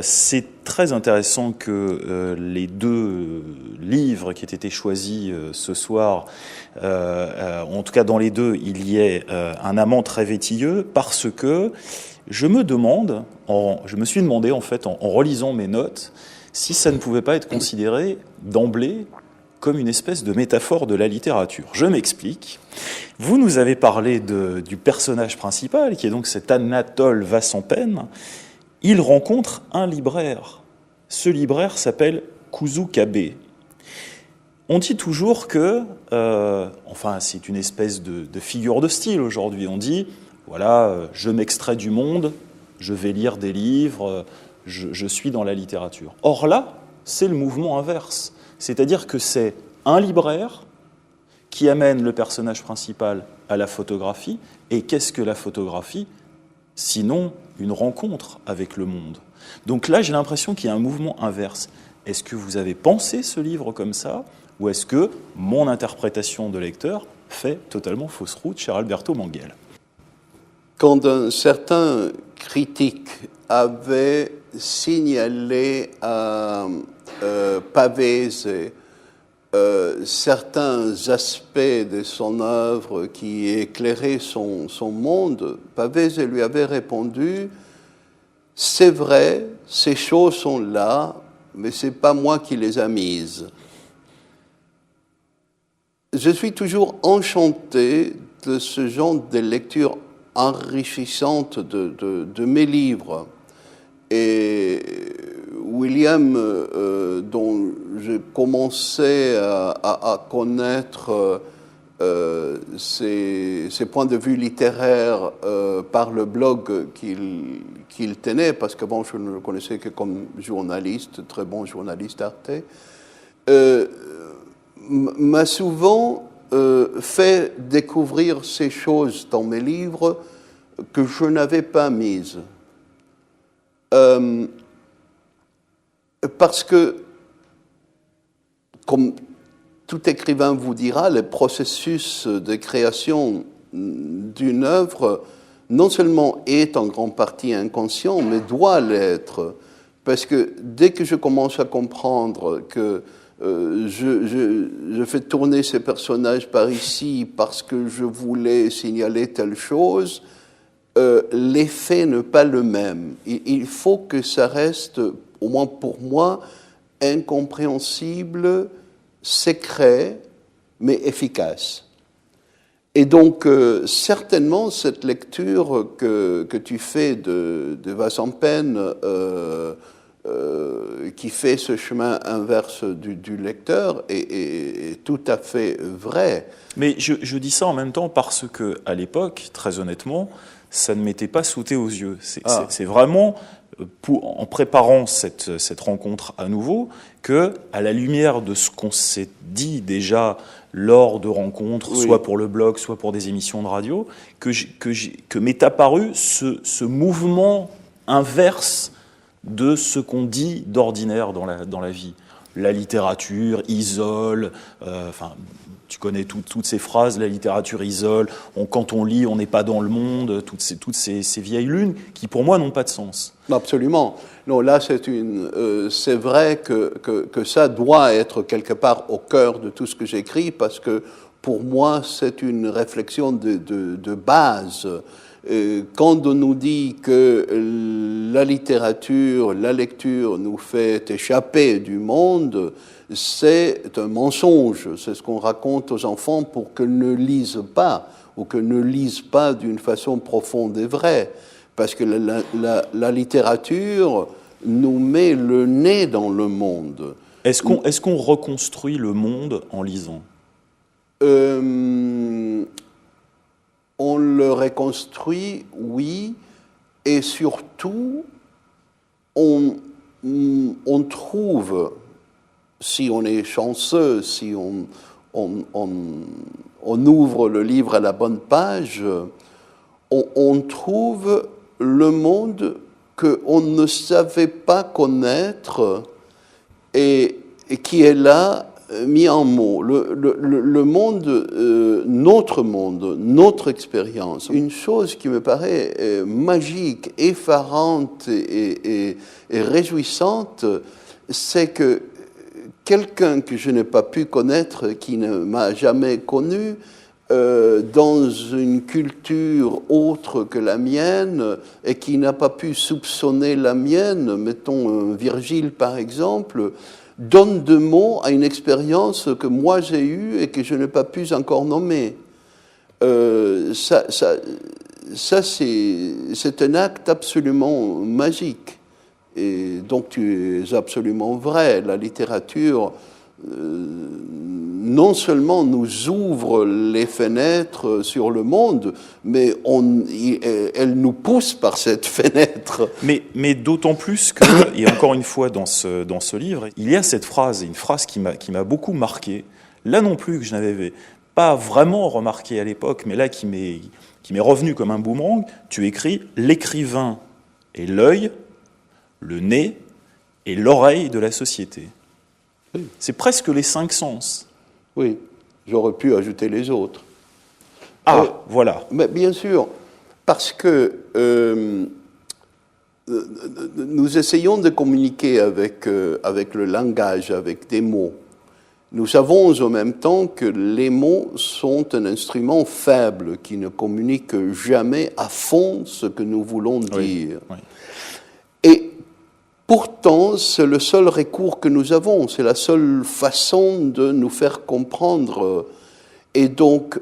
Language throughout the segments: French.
C'est très intéressant que les deux livres qui aient été choisis ce soir, en tout cas dans les deux, il y ait un amant très vétilleux, parce que je me suis demandé en fait, en relisant mes notes, si ça ne pouvait pas être considéré d'emblée comme une espèce de métaphore de la littérature. Je m'explique. Vous nous avez parlé du personnage principal, qui est donc cet Anatole Vassampen. Il rencontre un libraire. Ce libraire s'appelle Kuzu Kabe. On dit toujours que, c'est une espèce de figure de style aujourd'hui. On dit, voilà, je m'extrais du monde, je vais lire des livres, je suis dans la littérature. Or là, c'est le mouvement inverse. C'est-à-dire que c'est un libraire qui amène le personnage principal à la photographie. Et qu'est-ce que la photographie ? Sinon une rencontre avec le monde. Donc là, j'ai l'impression qu'il y a un mouvement inverse. Est-ce que vous avez pensé ce livre comme ça, ou est-ce que mon interprétation de lecteur fait totalement fausse route, cher Alberto Manguel ? Quand un certain critique avait signalé à Pavese certains aspects de son œuvre qui éclairaient son monde, Pavese lui avait répondu « C'est vrai, ces choses sont là, mais ce n'est pas moi qui les ai mises. » Je suis toujours enchanté de ce genre de lecture enrichissante de mes livres. Et William, dont je commençais à connaître ses points de vue littéraires par le blog qu'il tenait, parce qu'avant je ne le connaissais que comme journaliste, très bon journaliste Arte, m'a souvent fait découvrir ces choses dans mes livres que je n'avais pas mises. Parce que, comme tout écrivain vous dira, le processus de création d'une œuvre non seulement est en grande partie inconscient, mais doit l'être. Parce que dès que je commence à comprendre que je fais tourner ces personnages par ici parce que je voulais signaler telle chose, l'effet n'est pas le même. Il faut que ça reste, au moins pour moi, incompréhensible, secret, mais efficace. Et donc, certainement, cette lecture que tu fais de Vassampen, qui fait ce chemin inverse du lecteur, est tout à fait vrai. Mais je dis ça en même temps parce que, à l'époque, très honnêtement, ça ne m'était pas sauté aux yeux. C'est vraiment, en préparant cette rencontre à nouveau, que, à la lumière de ce qu'on s'est dit déjà lors de rencontres, oui, soit pour le blog, soit pour des émissions de radio, que m'est apparu ce mouvement inverse de ce qu'on dit d'ordinaire dans la vie. La littérature isole, tu connais toutes ces phrases, la littérature isole, quand on lit, on n'est pas dans le monde, toutes ces vieilles lunes qui, pour moi, n'ont pas de sens. Absolument. Non, là, c'est vrai que ça doit être quelque part au cœur de tout ce que j'écris, parce que pour moi, c'est une réflexion de base. Quand on nous dit que la littérature, la lecture nous fait échapper du monde, c'est un mensonge. C'est ce qu'on raconte aux enfants pour qu'ils ne lisent pas, ou qu'ils ne lisent pas d'une façon profonde et vraie. Parce que la littérature nous met le nez dans le monde. Est-ce qu'on reconstruit le monde en lisant ? On le reconstruit, oui, et surtout, on trouve, si on est chanceux, si on ouvre le livre à la bonne page, on trouve le monde qu'on ne savait pas connaître et qui est là mis en mots. Le monde, notre monde, notre expérience, une chose qui me paraît magique, effarante et réjouissante, c'est que quelqu'un que je n'ai pas pu connaître, qui ne m'a jamais connu, dans une culture autre que la mienne et qui n'a pas pu soupçonner la mienne, mettons Virgile par exemple, donne de mots à une expérience que moi j'ai eue et que je n'ai pas pu encore nommer. Ça c'est un acte absolument magique. Et donc tu es absolument vrai, la littérature non seulement nous ouvre les fenêtres sur le monde, mais elle nous pousse par cette fenêtre. Mais d'autant plus que, et encore une fois dans ce livre, il y a cette phrase, une phrase qui m'a beaucoup marqué, là non plus que je n'avais pas vraiment remarqué à l'époque, mais là qui m'est revenu comme un boomerang. Tu écris « L'écrivain est l'œil, le nez et l'oreille de la société ». Oui. C'est presque les 5 sens. Oui, j'aurais pu ajouter les autres. Voilà. Mais bien sûr, parce que nous essayons de communiquer avec le langage, avec des mots. Nous savons en même temps que les mots sont un instrument faible qui ne communique jamais à fond ce que nous voulons dire. Oui. Et pourtant, c'est le seul recours que nous avons, c'est la seule façon de nous faire comprendre. Et donc,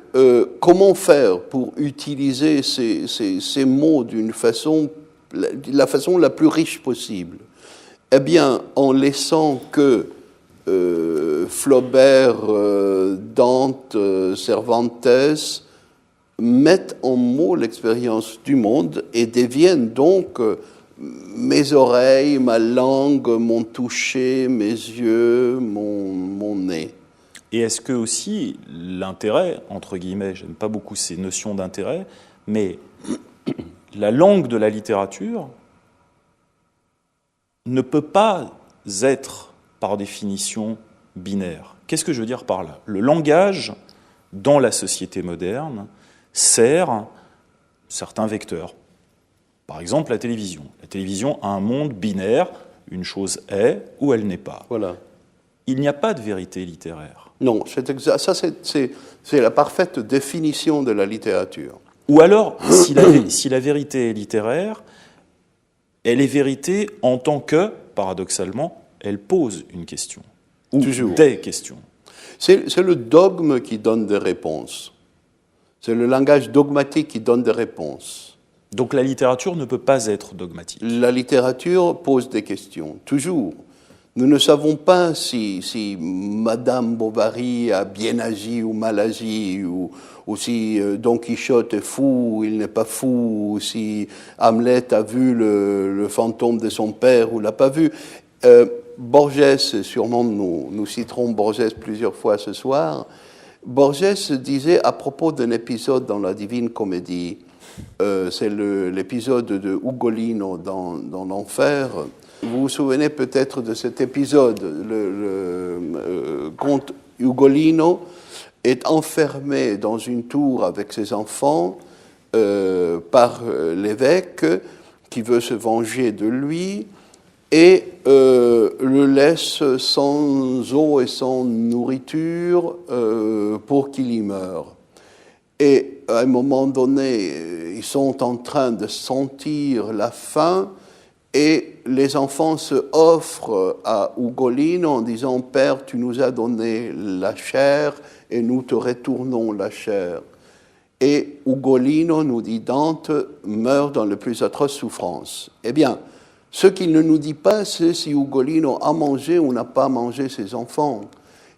comment faire pour utiliser ces mots d'une façon, la façon la plus riche possible? Eh bien, en laissant que Flaubert, Dante, Cervantes mettent en mots l'expérience du monde et deviennent donc mes oreilles, ma langue, mon toucher, mes yeux, mon nez. Et est-ce que aussi l'intérêt, entre guillemets, j'aime pas beaucoup ces notions d'intérêt, mais la langue de la littérature ne peut pas être, par définition, binaire. Qu'est-ce que je veux dire par là? Le langage, dans la société moderne, sert certains vecteurs. Par exemple, la télévision. La télévision a un monde binaire, une chose est ou elle n'est pas. Voilà. Il n'y a pas de vérité littéraire. Non, ça c'est la parfaite définition de la littérature. Ou alors, si la vérité est littéraire, elle est vérité en tant que, paradoxalement, elle pose une question. Ou toujours des questions. C'est le dogme qui donne des réponses. C'est le langage dogmatique qui donne des réponses. Donc la littérature ne peut pas être dogmatique. La littérature pose des questions, toujours. Nous ne savons pas si Madame Bovary a bien agi ou mal agi, ou si Don Quichotte est fou ou il n'est pas fou, ou si Hamlet a vu le fantôme de son père ou l'a pas vu. Borges, sûrement nous citerons Borges plusieurs fois ce soir, Borges disait à propos d'un épisode dans la Divine Comédie, c'est l'épisode de Ugolino dans l'enfer. Vous vous souvenez peut-être de cet épisode. Le comte Ugolino est enfermé dans une tour avec ses enfants par l'évêque qui veut se venger de lui et le laisse sans eau et sans nourriture pour qu'il y meure. Et à un moment donné, ils sont en train de sentir la faim et les enfants se offrent à Ugolino en disant « Père, tu nous as donné la chair et nous te retournons la chair. » Et Ugolino, nous dit Dante, meurt dans les plus atroces souffrances. Eh bien, ce qu'il ne nous dit pas, c'est si Ugolino a mangé ou n'a pas mangé ses enfants.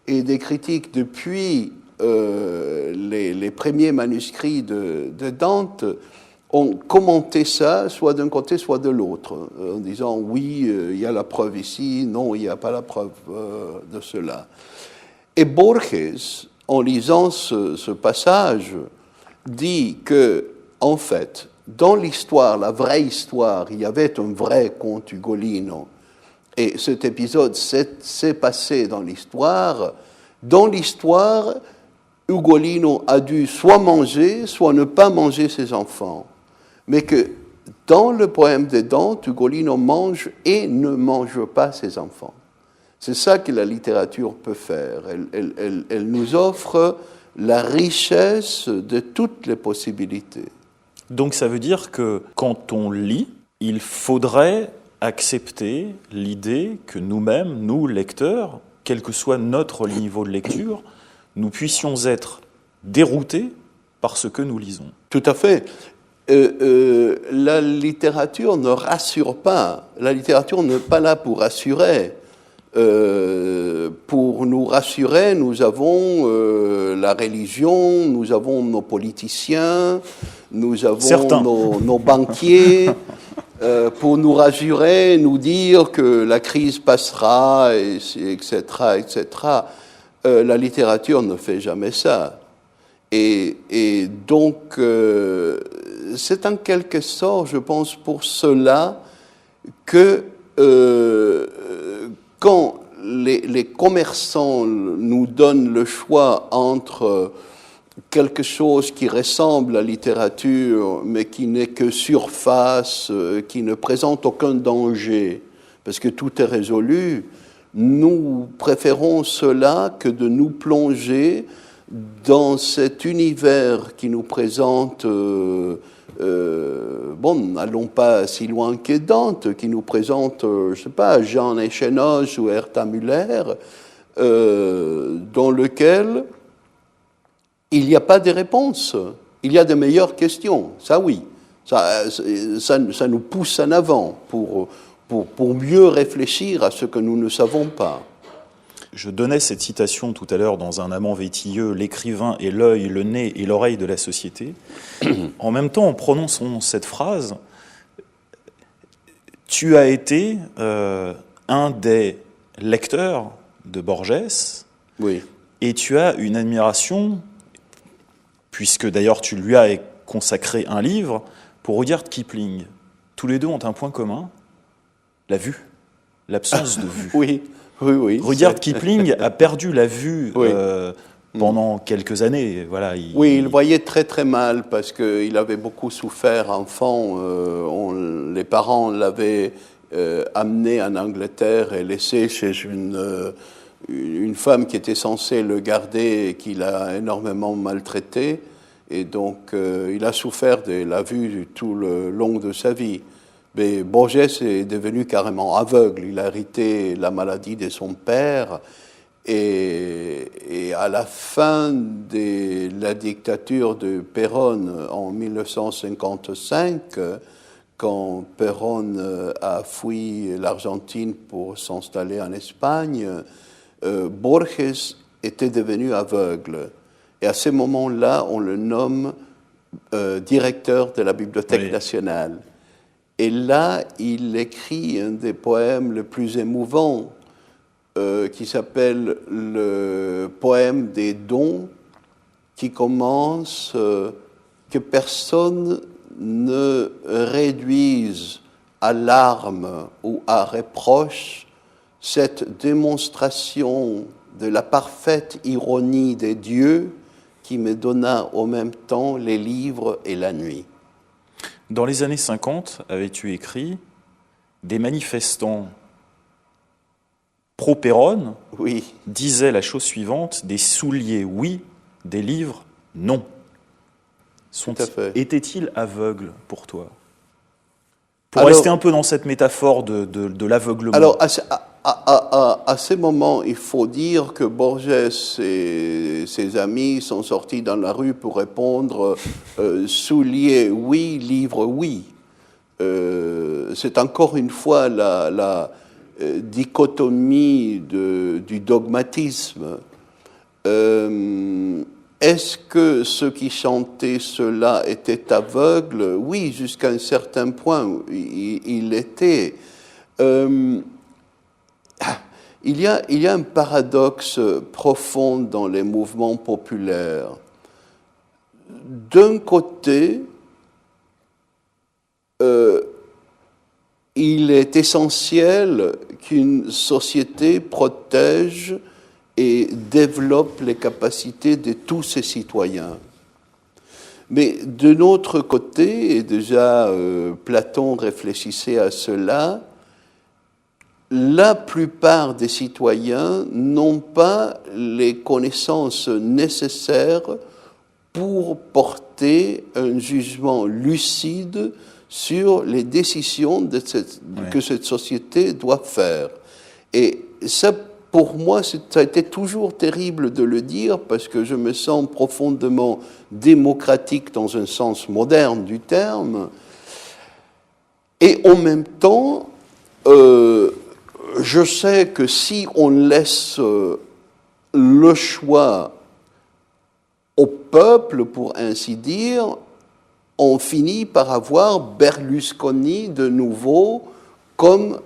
Et des critiques depuis les premiers manuscrits de Dante ont commenté ça, soit d'un côté, soit de l'autre, en disant oui, il y a la preuve ici, non, il n'y a pas la preuve de cela. Et Borges, en lisant ce passage, dit que, en fait, dans l'histoire, la vraie histoire, il y avait un vrai comte Ugolino, et cet épisode s'est passé dans l'histoire. Dans l'histoire, Ugolino a dû soit manger, soit ne pas manger ses enfants. Mais que dans le poème des Dantes, Ugolino mange et ne mange pas ses enfants. C'est ça que la littérature peut faire. Elle nous offre la richesse de toutes les possibilités. Donc ça veut dire que quand on lit, il faudrait accepter l'idée que nous-mêmes, nous, lecteurs, quel que soit notre niveau de lecture, nous puissions être déroutés par ce que nous lisons. Tout à fait. La littérature ne rassure pas. La littérature n'est pas là pour rassurer. Pour nous rassurer, nous avons la religion, nous avons nos politiciens, nous avons nos banquiers. Pour nous rassurer, nous dire que la crise passera, etc., etc. La littérature ne fait jamais ça. Et donc, c'est en quelque sorte, je pense, pour cela que quand les commerçants nous donnent le choix entre quelque chose qui ressemble à la littérature, mais qui n'est que surface, qui ne présente aucun danger, parce que tout est résolu, nous préférons cela que de nous plonger dans cet univers qui nous présente, n'allons pas si loin que Dante, qui nous présente, je sais pas, Jean Echénoz ou Herta Müller, dans lequel il n'y a pas de réponse. Il y a de meilleures questions, ça oui. Ça nous pousse en avant pour mieux réfléchir à ce que nous ne savons pas. Je donnais cette citation tout à l'heure dans Un amant vétilleux, l'écrivain est l'œil, le nez et l'oreille de la société. En même temps, en prononçant cette phrase, tu as été un des lecteurs de Borges, oui. Et tu as une admiration, puisque d'ailleurs tu lui as consacré un livre, pour Rudyard Kipling. Tous les deux ont un point commun, la vue, l'absence de vue. Oui. Oui, Rudyard Kipling a perdu la vue pendant quelques années. Voilà, il voyait très très mal parce qu'il avait beaucoup souffert enfant. Les parents l'avaient amené en Angleterre et laissé chez une femme qui était censée le garder et qui l'a énormément maltraité. Et donc il a souffert de la vue tout le long de sa vie. Mais Borges est devenu carrément aveugle. Il a hérité la maladie de son père. Et à la fin de la dictature de Perón en 1955, quand Perón a fui l'Argentine pour s'installer en Espagne, Borges était devenu aveugle. Et à ce moment-là, on le nomme directeur de la Bibliothèque nationale. Et là, il écrit un des poèmes les plus émouvants qui s'appelle le poème des dons, qui commence que personne ne réduise à larmes ou à reproche cette démonstration de la parfaite ironie des dieux qui me donna en même temps les livres et la nuit. Dans les années 50, avais-tu écrit « Des manifestants pro-Péronne disaient la chose suivante, des souliers, oui, des livres, non. » Étaient-ils aveugles pour toi ? Pour rester un peu dans cette métaphore de l'aveuglement. Alors, à ce moment, il faut dire que Borges et ses amis sont sortis dans la rue pour répondre souliers, oui, livre, oui. C'est encore une fois la dichotomie du dogmatisme. Est-ce que ceux qui chantaient cela étaient aveugles ? Oui, jusqu'à un certain point, il l'était. Il y a un paradoxe profond dans les mouvements populaires. D'un côté, il est essentiel qu'une société protège et développe les capacités de tous ses citoyens. Mais de notre côté, et déjà Platon réfléchissait à cela, la plupart des citoyens n'ont pas les connaissances nécessaires pour porter un jugement lucide sur les décisions que cette société doit faire. Et ça, pour moi, ça a été toujours terrible de le dire parce que je me sens profondément démocratique dans un sens moderne du terme. Et en même temps, je sais que si on laisse le choix au peuple, pour ainsi dire, on finit par avoir Berlusconi de nouveau comme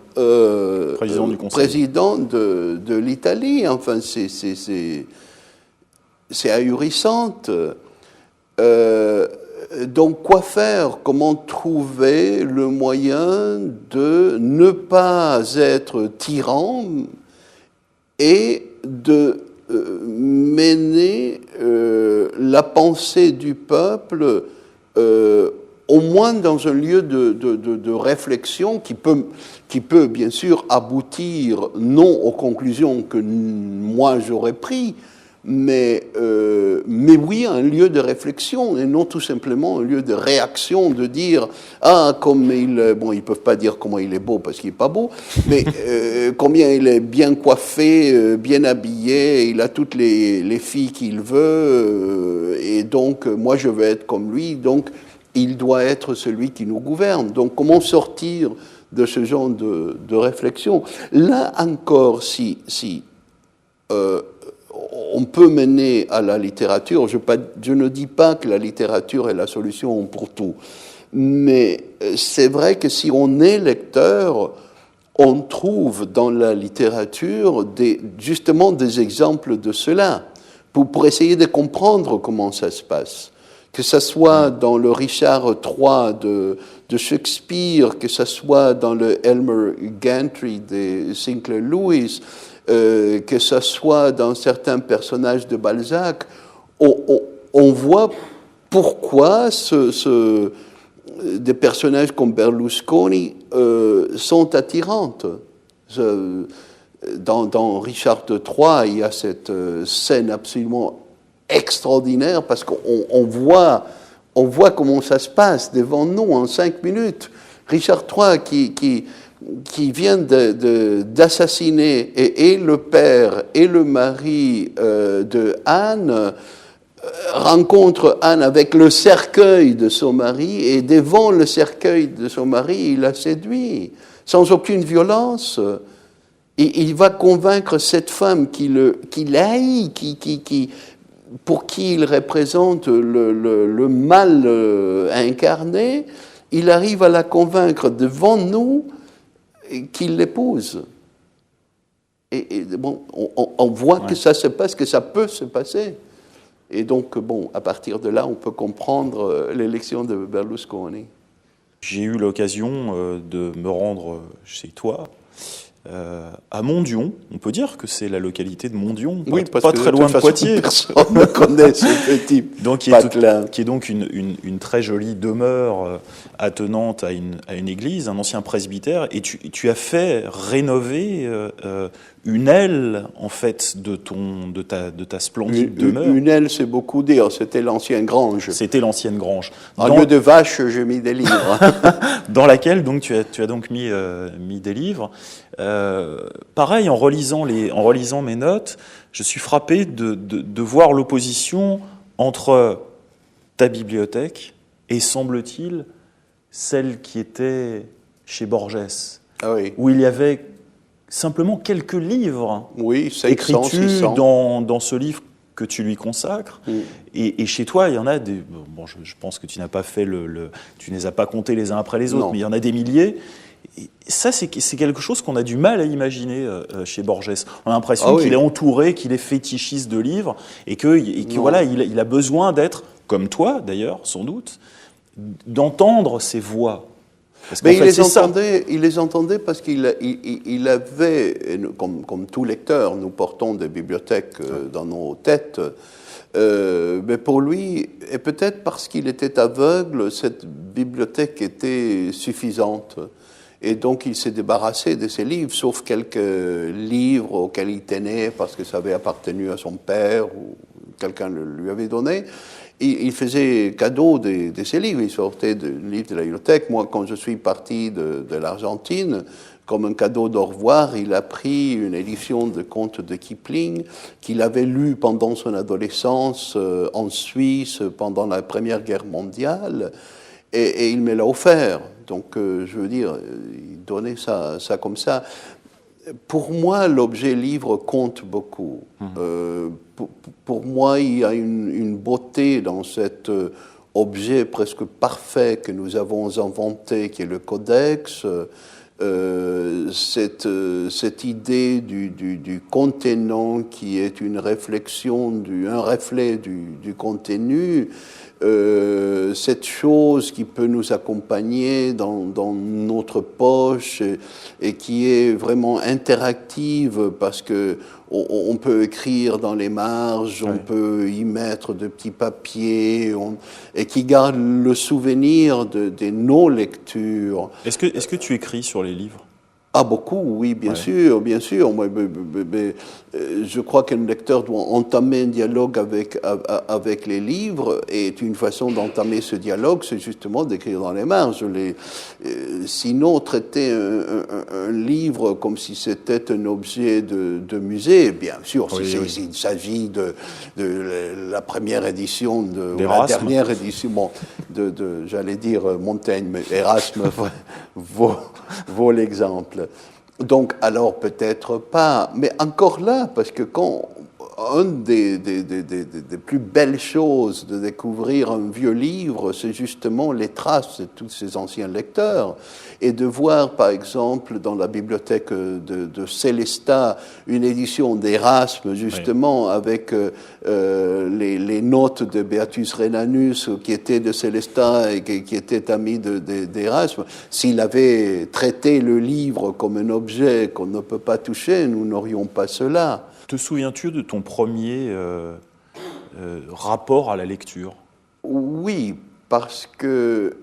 président de l'Italie. Enfin, c'est ahurissant. Donc, quoi faire? Comment trouver le moyen de ne pas être tyran et de mener la pensée du peuple au moins dans un lieu de réflexion qui peut bien sûr aboutir non aux conclusions que moi j'aurais prises, mais oui un lieu de réflexion et non tout simplement un lieu de réaction, de dire comme ils peuvent pas dire comment il est beau parce qu'il est pas beau, mais combien il est bien coiffé, bien habillé, il a toutes les filles qu'il veut et donc moi je veux être comme lui, donc il doit être celui qui nous gouverne. Donc comment sortir de ce genre de réflexion? Là encore, si on peut mener à la littérature, je ne dis pas que la littérature est la solution pour tout, mais c'est vrai que si on est lecteur, on trouve dans la littérature justement des exemples de cela, pour essayer de comprendre comment ça se passe. Que ce soit dans le Richard III de Shakespeare, que ce soit dans le Elmer Gantry de Sinclair Lewis, que ce soit dans certains personnages de Balzac, on voit pourquoi des personnages comme Berlusconi sont attirantes. Dans Richard III, il y a cette scène absolument extraordinaire parce qu'on voit comment ça se passe devant nous en 5 minutes. Richard III qui vient d'assassiner et le père et le mari de Anne, rencontre Anne avec le cercueil de son mari et devant le cercueil de son mari, il la séduit sans aucune violence. Et il va convaincre cette femme qu'il haït, pour qui il représente le mal incarné, il arrive à la convaincre devant nous qu'il l'épouse. Et bon, on voit que ça se passe, que ça peut se passer. Et donc, bon, à partir de là, on peut comprendre l'élection de Berlusconi. J'ai eu l'occasion de me rendre chez toi, à Mondion. On peut dire que c'est la localité de Mondion, oui, pas très loin de Poitiers. Personne ne connaît ce petit donc, qui est donc une très jolie demeure attenante à une église, un ancien presbytère, et tu as fait rénover une aile en fait de ta splendide demeure. Une aile, c'est beaucoup dire. C'était l'ancienne grange. C'était l'ancienne grange. En lieu de vache, j'ai mis des livres. Dans laquelle donc tu as donc mis des livres. Pareil, en relisant mes notes, je suis frappé de voir l'opposition entre ta bibliothèque et, semble-t-il, celle qui était chez Borges, où il y avait simplement quelques livres écrits dans ce livre que tu lui consacres. Et chez toi, il y en a des... Bon, je pense que tu n'as pas fait tu ne les as pas comptés les uns après les autres, mais il y en a des milliers. Et ça, c'est quelque chose qu'on a du mal à imaginer chez Borges. On a l'impression qu'il est entouré, qu'il est fétichiste de livres, et que voilà, il a besoin d'être, comme toi d'ailleurs, sans doute, d'entendre ces voix. Parce Mais qu'en fait, c'est ça. il les entendait parce il avait, et comme tout lecteur, nous portons des bibliothèques dans nos têtes, mais pour lui, et peut-être parce qu'il était aveugle, cette bibliothèque était suffisante. Et donc il s'est débarrassé de ses livres, sauf quelques livres auxquels il tenait parce que ça avait appartenu à son père ou quelqu'un le lui avait donné. Il faisait cadeau de ses livres, il sortait des livres de la bibliothèque. Moi, quand je suis parti de l'Argentine, comme un cadeau d'au revoir, il a pris une édition de contes de Kipling qu'il avait lu pendant son adolescence en Suisse pendant la Première Guerre mondiale, et il me l'a offert. Donc, je veux dire, il donnait ça comme ça. Pour moi, l'objet livre compte beaucoup. Pour moi, il y a une beauté dans cet objet presque parfait que nous avons inventé, qui est le codex. Cette idée du contenant qui est une réflexion, un reflet du contenu, cette chose qui peut nous accompagner dans notre poche et qui est vraiment interactive parce que on peut écrire dans les marges, on peut y mettre de petits papiers, et qui garde le souvenir de nos lectures. Est-ce que tu écris sur les livres? Ah, beaucoup, oui, bien sûr, bien sûr. Je crois qu'un lecteur doit entamer un dialogue avec les livres, et une façon d'entamer ce dialogue, c'est justement d'écrire dans les marges. Sinon, traiter un livre comme si c'était un objet de musée, bien sûr, s'il s'agit de la première édition, ou la dernière édition, bon, j'allais dire Montaigne, mais Erasme vaut l'exemple. Donc, alors peut-être pas, mais encore là, parce que quand une des plus belles choses de découvrir un vieux livre, c'est justement les traces de tous ces anciens lecteurs, et de voir, par exemple, dans la bibliothèque de Célestat, une édition d'Erasme, justement, avec les notes de Beatus Rhenanus, qui était de Célestat et qui était ami d'Erasme. S'il avait traité le livre comme un objet qu'on ne peut pas toucher, nous n'aurions pas cela. Te souviens-tu de ton premier rapport à la lecture? Oui, parce que,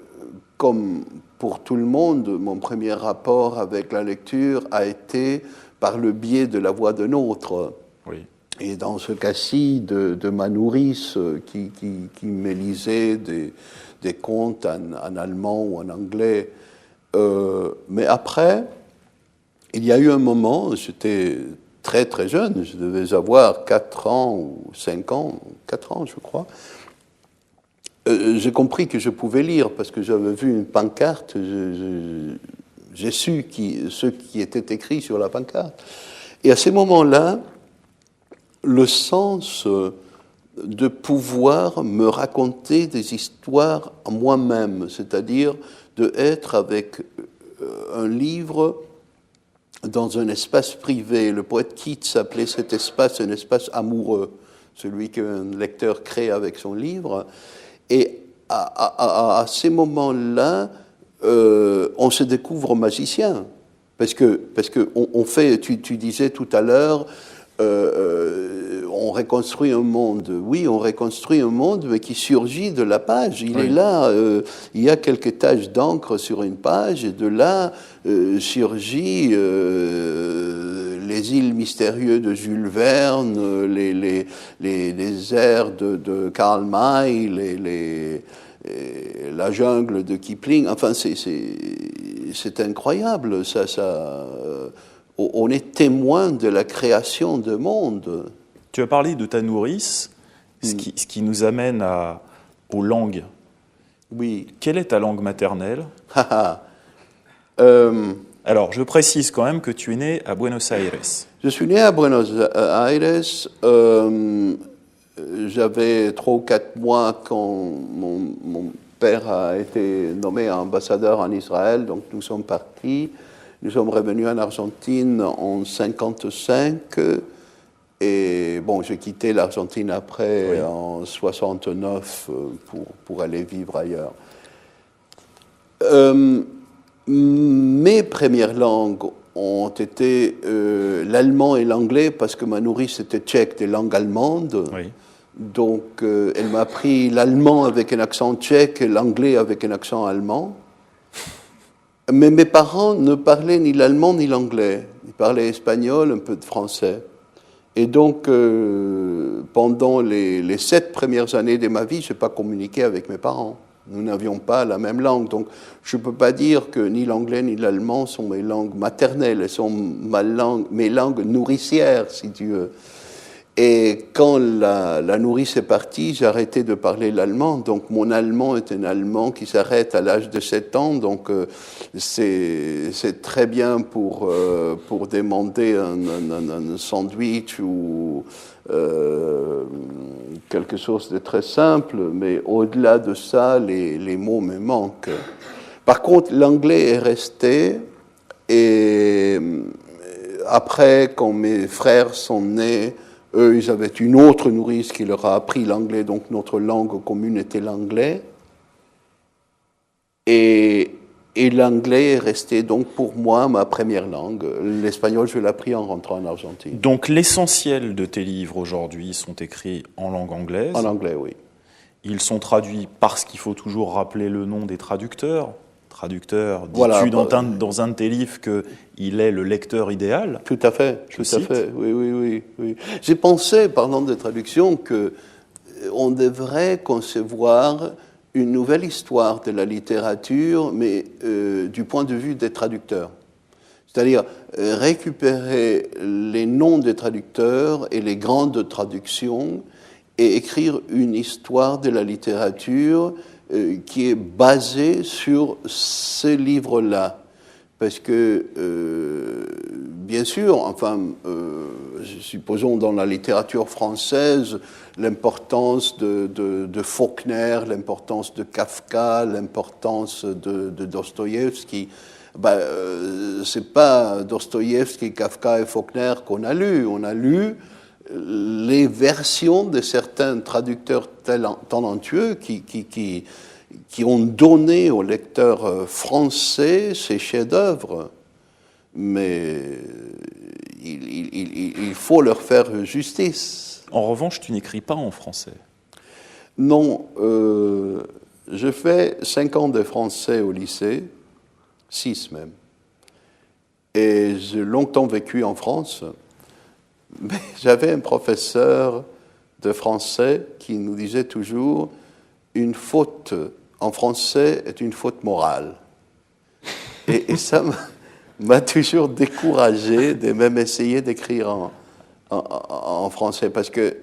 comme pour tout le monde, mon premier rapport avec la lecture a été par le biais de La Voix d'un autre. Oui. Et dans ce cas-ci, de ma nourrice qui me lisait des contes en allemand ou en anglais. Mais après, il y a eu un moment, j'étais très très jeune, je devais avoir 4 ans ou 5 ans, 4 ans je crois, j'ai compris que je pouvais lire parce que j'avais vu une pancarte, j'ai su ce qui était écrit sur la pancarte. Et à ces moments-là, le sens de pouvoir me raconter des histoires à moi-même, c'est-à-dire d'être avec un livre dans un espace privé. Le poète Keats appelait cet espace un espace amoureux, celui qu'un lecteur crée avec son livre. Et à ces moments-là, on se découvre magicien. Parce que on fait, tu disais tout à l'heure, on reconstruit un monde. Oui, on reconstruit un monde, mais qui surgit de la page. Il est là, il y a quelques taches d'encre sur une page, et de là surgit les îles mystérieuses de Jules Verne, les airs de Karl May, la jungle de Kipling. Enfin, c'est incroyable. On est témoin de la création de monde. Tu as parlé de ta nourrice, ce qui nous amène aux langues. Oui. Quelle est ta langue maternelle? Alors, je précise quand même que tu es né à Buenos Aires. Je suis né à Buenos Aires. J'avais 3 ou 4 mois quand mon père a été nommé ambassadeur en Israël, donc nous sommes partis. Nous sommes revenus en Argentine en 1955, et bon, j'ai quitté l'Argentine après, en 1969, pour aller vivre ailleurs. Mes premières langues ont été l'allemand et l'anglais, parce que ma nourrice était tchèque des langues allemandes. Oui. Donc, elle m'a appris l'allemand avec un accent tchèque et l'anglais avec un accent allemand. Mais mes parents ne parlaient ni l'allemand ni l'anglais. Ils parlaient espagnol, un peu de français. Et donc, pendant les 7 premières années de ma vie, je n'ai pas communiqué avec mes parents. Nous n'avions pas la même langue. Donc, je ne peux pas dire que ni l'anglais ni l'allemand sont mes langues maternelles. Elles sont mes langues nourricières, si tu veux. Et quand la nourrice est partie, j'ai arrêté de parler l'allemand. Donc, mon allemand est un allemand qui s'arrête à l'âge de 7 ans. Donc, c'est très bien pour demander un sandwich ou quelque chose de très simple. Mais au-delà de ça, les mots me manquent. Par contre, l'anglais est resté. Et après, quand mes frères sont nés, eux, ils avaient une autre nourrice qui leur a appris l'anglais, donc notre langue commune était l'anglais. Et l'anglais est resté donc pour moi ma première langue. L'espagnol, je l'ai appris en rentrant en Argentine. Donc l'essentiel de tes livres aujourd'hui sont écrits en langue anglaise. En anglais, oui. Ils sont traduits parce qu'il faut toujours rappeler le nom des traducteurs. Traducteur, dis-tu voilà, dans un de tes livres qu'il est le lecteur idéal? Tout à fait, tout à fait, oui. J'ai pensé, parlant de traduction, qu'on devrait concevoir une nouvelle histoire de la littérature, mais du point de vue des traducteurs. C'est-à-dire récupérer les noms des traducteurs et les grandes traductions et écrire une histoire de la littérature qui est basé sur ces livres-là. Parce que, bien sûr, enfin, supposons dans la littérature française, l'importance de Faulkner, l'importance de Kafka, l'importance de Dostoïevski, c'est pas Dostoïevski, Kafka et Faulkner qu'on a lu. On a lu les versions de certains traducteurs talentueux qui ont donné aux lecteurs français ces chefs-d'œuvre. Mais il faut leur faire justice. En revanche, tu n'écris pas en français. Non, je fais 5 ans de français au lycée, 6 même. Et j'ai longtemps vécu en France. Mais j'avais un professeur de français qui nous disait toujours « une faute en français est une faute morale ». Et ça m'a toujours découragé de même essayer d'écrire en français. Parce que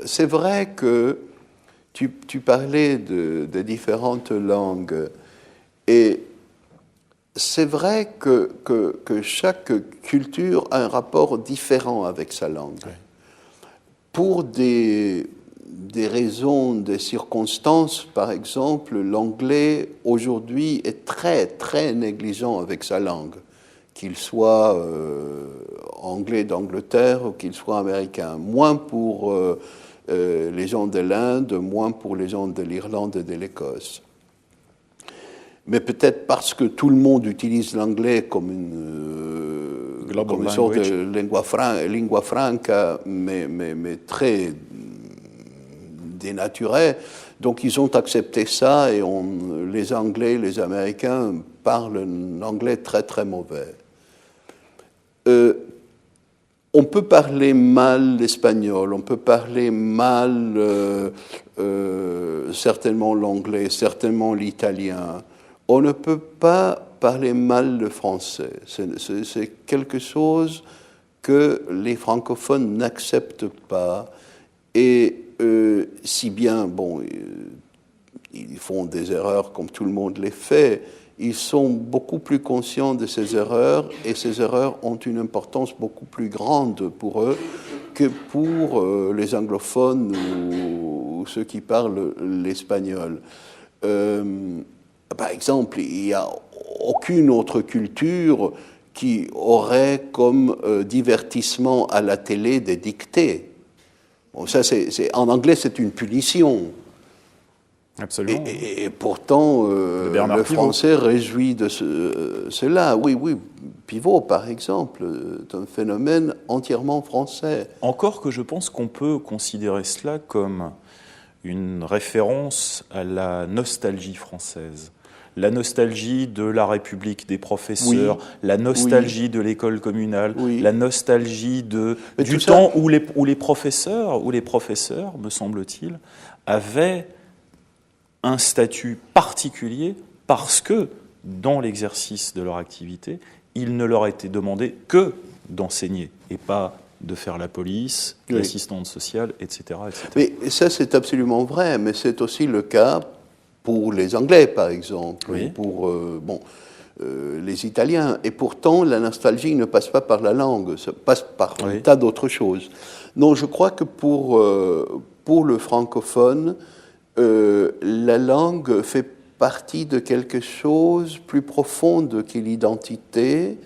c'est vrai que tu parlais de différentes langues. Et c'est vrai que chaque culture a un rapport différent avec sa langue. Oui. Pour des raisons, des circonstances, par exemple, l'anglais aujourd'hui est très, très négligent avec sa langue, qu'il soit anglais d'Angleterre ou qu'il soit américain. Moins pour les gens de l'Inde, moins pour les gens de l'Irlande et de l'Écosse. Mais peut-être parce que tout le monde utilise l'anglais comme une sorte de lingua franca, mais très dénaturée. Donc ils ont accepté ça et les Anglais, les Américains parlent un anglais très très mauvais. On peut parler mal l'espagnol, on peut parler mal certainement l'anglais, certainement l'italien. On ne peut pas parler mal le français. C'est quelque chose que les francophones n'acceptent pas. Et si bien, bon, ils font des erreurs comme tout le monde les fait, ils sont beaucoup plus conscients de ces erreurs et ces erreurs ont une importance beaucoup plus grande pour eux que pour les anglophones ou ceux qui parlent l'espagnol. Par exemple, il n'y a aucune autre culture qui aurait comme divertissement à la télé des dictées. Bon, ça, en anglais, c'est une punition. Absolument. Et pourtant, le français réjouit de cela. Oui, Pivot, par exemple, est un phénomène entièrement français. Encore que je pense qu'on peut considérer cela comme une référence à la nostalgie française. La nostalgie de la République des professeurs, la nostalgie de l'école communale, la nostalgie du temps où les professeurs, me semble-t-il, avaient un statut particulier parce que, dans l'exercice de leur activité, il ne leur était demandé que d'enseigner et pas de faire la police, l'assistante sociale, etc., etc. Mais ça, c'est absolument vrai, mais c'est aussi le cas pour les Anglais, par exemple, ou pour les Italiens. Et pourtant, la nostalgie ne passe pas par la langue, ça passe par un tas d'autres choses. Non, je crois que pour le francophone, la langue fait partie de quelque chose plus profond que l'identité.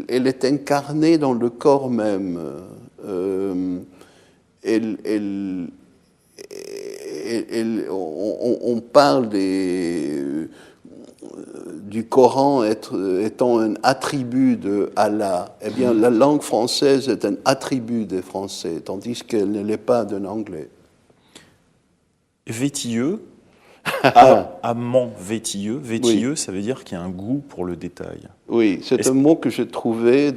Elle est incarnée dans le corps même. On parle du Coran étant un attribut de Allah. Eh bien, la langue française est un attribut des Français, tandis qu'elle ne l'est pas d'un Anglais. Vétilleux, amant vétilleux, ça veut dire qu'il y a un goût pour le détail. Oui, c'est un mot que j'ai trouvé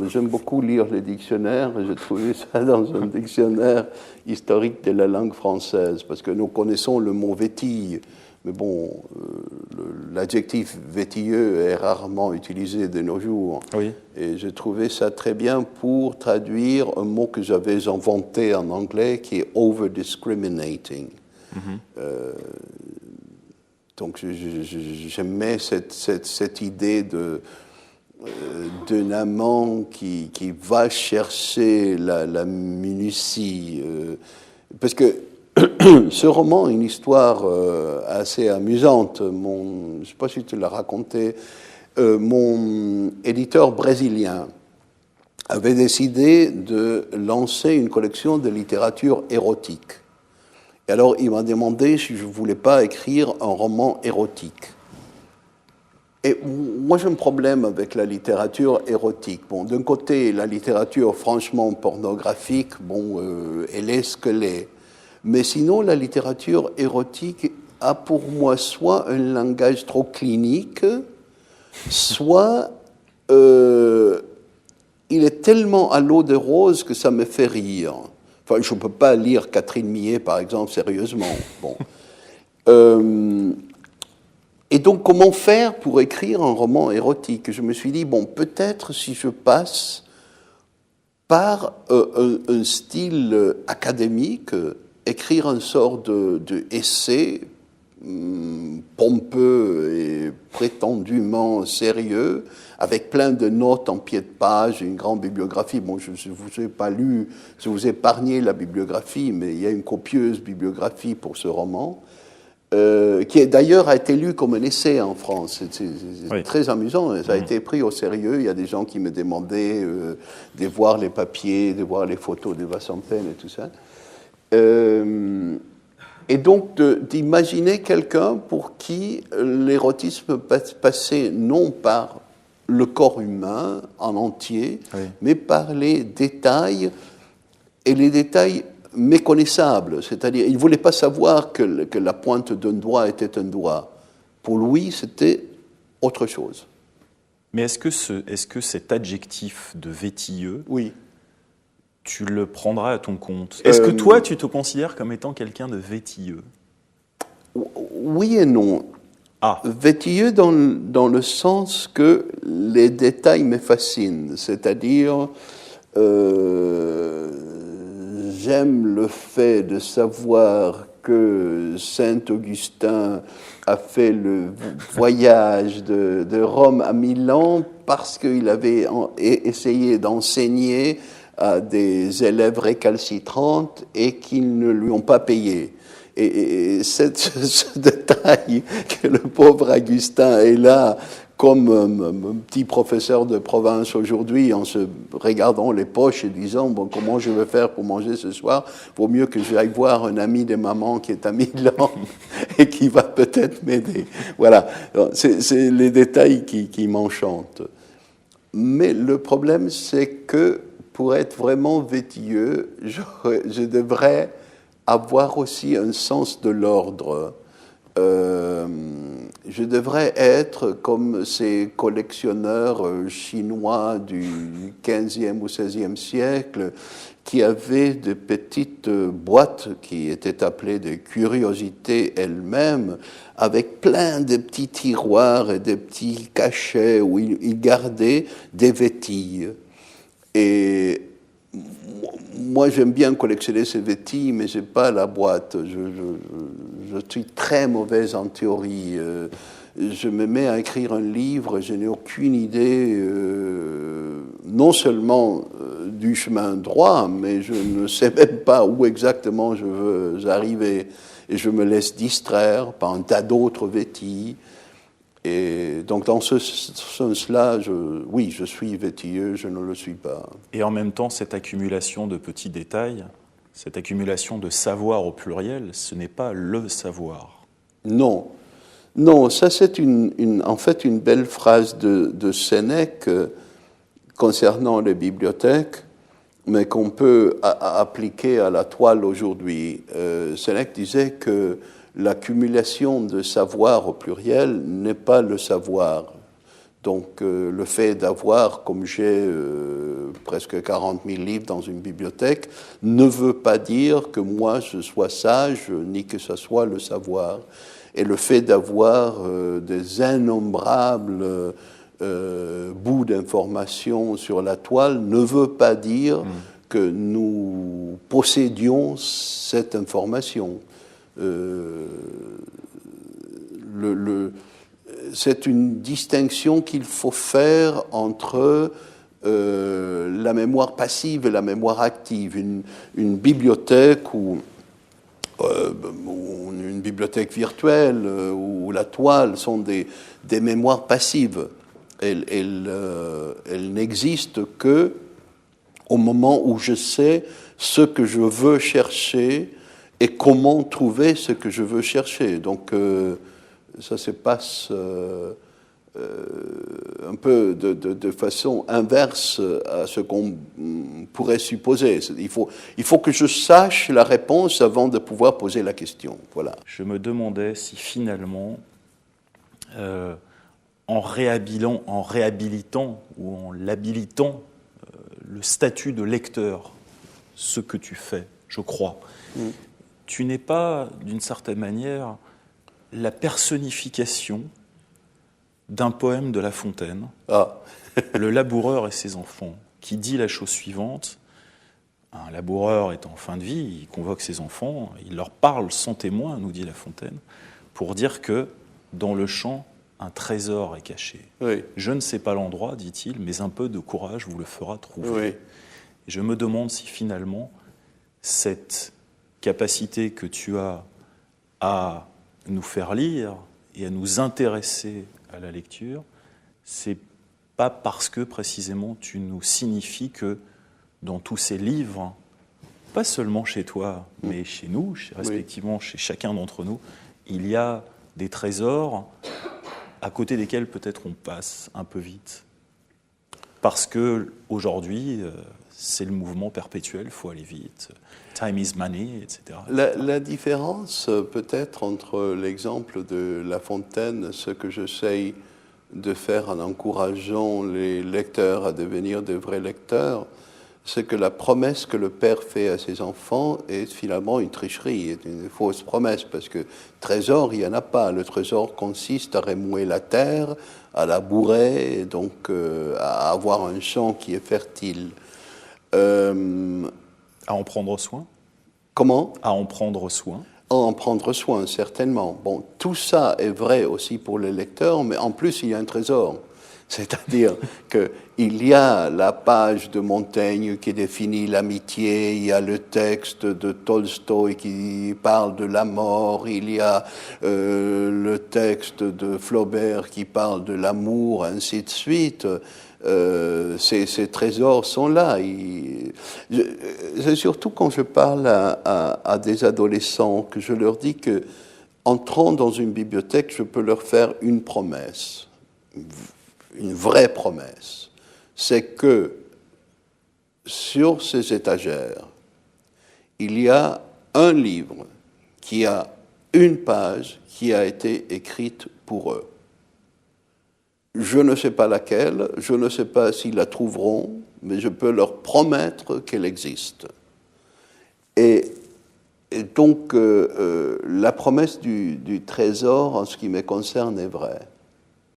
j'aime beaucoup lire les dictionnaires, et j'ai trouvé ça dans un dictionnaire historique de la langue française, parce que nous connaissons le mot vétille, mais bon, l'adjectif vétilleux est rarement utilisé de nos jours. Et j'ai trouvé ça très bien pour traduire un mot que j'avais inventé en anglais, qui est over-discriminating. Donc j'aimais cette idée d'un amant qui va chercher la minutie. Parce que ce roman a une histoire assez amusante. Je ne sais pas si tu l'as raconté. Mon éditeur brésilien avait décidé de lancer une collection de littérature érotique. Et alors, il m'a demandé si je ne voulais pas écrire un roman érotique. Et moi, j'ai un problème avec la littérature érotique. Bon, d'un côté, la littérature franchement pornographique, elle est ce qu'elle est. Mais sinon, la littérature érotique a pour moi soit un langage trop clinique, soit il est tellement à l'eau de rose que ça me fait rire. Enfin, je ne peux pas lire Catherine Millet, par exemple, sérieusement. Bon. Et donc, comment faire pour écrire un roman érotique ? Je me suis dit, peut-être si je passe par un style académique, écrire une sorte de essai pompeux et prétendument sérieux, avec plein de notes en pied de page, une grande bibliographie. Bon, je ne vous ai pas lu, je vous ai épargné la bibliographie, mais il y a une copieuse bibliographie pour ce roman, qui d'ailleurs a été lu comme un essai en France. C'est très amusant, ça a été pris au sérieux. Il y a des gens qui me demandaient de voir les papiers, de voir les photos de Vassampen et tout ça. Et donc d'imaginer quelqu'un pour qui l'érotisme passait non par le corps humain en entier, mais par les détails, et les détails méconnaissables. C'est-à-dire, il ne voulait pas savoir que la pointe d'un doigt était un doigt. Pour lui, c'était autre chose. Mais est-ce que cet adjectif de vétilleux, tu le prendras à ton compte ? Est-ce que toi, tu te considères comme étant quelqu'un de vétilleux ? Oui et non. Vétilleux dans le sens que les détails me fascinent. C'est-à-dire, j'aime le fait de savoir que Saint-Augustin a fait le voyage de Rome à Milan parce qu'il avait essayé d'enseigner à des élèves récalcitrantes et qu'ils ne lui ont pas payé. Et ce détail que le pauvre Augustin est là comme un petit professeur de province aujourd'hui, en se regardant les poches et disant bon, comment je vais faire pour manger ce soir, vaut mieux que j'aille voir un ami de maman qui est à Milan et qui va peut-être m'aider. Voilà, c'est les détails qui m'enchantent. Mais le problème, c'est que pour être vraiment vétilleux, je devrais avoir aussi un sens de l'ordre. Je devrais être comme ces collectionneurs chinois du XVe ou XVIe siècle qui avaient de petites boîtes qui étaient appelées des curiosités elles-mêmes, avec plein de petits tiroirs et de petits cachets où ils gardaient des vétilles. Et moi, j'aime bien collectionner ces vétilles, mais je n'ai pas la boîte. Je suis très mauvaise en théorie. Je me mets à écrire un livre, je n'ai aucune idée, non seulement du chemin droit, mais je ne sais même pas où exactement je veux arriver. Et je me laisse distraire par un tas d'autres vétilles. Et donc, dans ce sens-là, oui, je suis vétilleux, je ne le suis pas. Et en même temps, cette accumulation de petits détails, cette accumulation de savoir au pluriel, ce n'est pas le savoir. Non. Non, ça c'est en fait une belle phrase de Sénèque concernant les bibliothèques, mais qu'on peut appliquer à la toile aujourd'hui. Sénèque disait que l'accumulation de savoir au pluriel n'est pas le savoir. Donc le fait d'avoir, comme j'ai presque 40 000 livres dans une bibliothèque, ne veut pas dire que moi je sois sage, ni que ce soit le savoir. Et le fait d'avoir des innombrables bouts d'informations sur la toile ne veut pas dire que nous possédions cette information. C'est une distinction qu'il faut faire entre la mémoire passive et la mémoire active. Une bibliothèque ou une bibliothèque virtuelle ou la toile sont des mémoires passives. Elles n'existent que au moment où je sais ce que je veux chercher et comment trouver ce que je veux chercher. Donc ça se passe un peu de façon inverse à ce qu'on pourrait supposer. Il faut que je sache la réponse avant de pouvoir poser la question. Voilà. Je me demandais si finalement, en réhabilitant ou en l'habilitant le statut de lecteur, ce que tu fais, je crois, tu n'es pas, d'une certaine manière, la personnification d'un poème de La Fontaine, Le laboureur et ses enfants, qui dit la chose suivante. Un laboureur est en fin de vie, il convoque ses enfants, il leur parle sans témoin, nous dit La Fontaine, pour dire que dans le champ, un trésor est caché. Oui. Je ne sais pas l'endroit, dit-il, mais un peu de courage vous le fera trouver. Oui. Et je me demande si finalement, cette capacité que tu as à nous faire lire et à nous intéresser à la lecture, c'est pas parce que précisément tu nous signifies que dans tous ces livres, pas seulement chez toi, mais chez nous, respectivement chez chacun d'entre nous, il y a des trésors à côté desquels peut-être on passe un peu vite. Parce que aujourd'hui, c'est le mouvement perpétuel, il faut aller vite, time is money, etc. La différence peut-être entre l'exemple de La Fontaine, ce que j'essaye de faire en encourageant les lecteurs à devenir de vrais lecteurs, c'est que la promesse que le père fait à ses enfants est finalement une tricherie, est une fausse promesse, parce que trésor, il n'y en a pas. Le trésor consiste à remouer la terre, à labourer, et donc à avoir un champ qui est fertile. À en prendre soin. Comment ? À en prendre soin. À en prendre soin, certainement. Bon, tout ça est vrai aussi pour les lecteurs, mais en plus, il y a un trésor. C'est-à-dire qu'il y a la page de Montaigne qui définit l'amitié, il y a le texte de Tolstoï qui parle de la mort, il y a le texte de Flaubert qui parle de l'amour, ainsi de suite. Ces trésors sont là. C'est surtout quand je parle à des adolescents que je leur dis que, entrant dans une bibliothèque, je peux leur faire une promesse, une vraie promesse. C'est que sur ces étagères, il y a un livre qui a une page qui a été écrite pour eux. Je ne sais pas laquelle, je ne sais pas s'ils la trouveront, mais je peux leur promettre qu'elle existe. Et donc, la promesse du trésor, en ce qui me concerne, est vraie.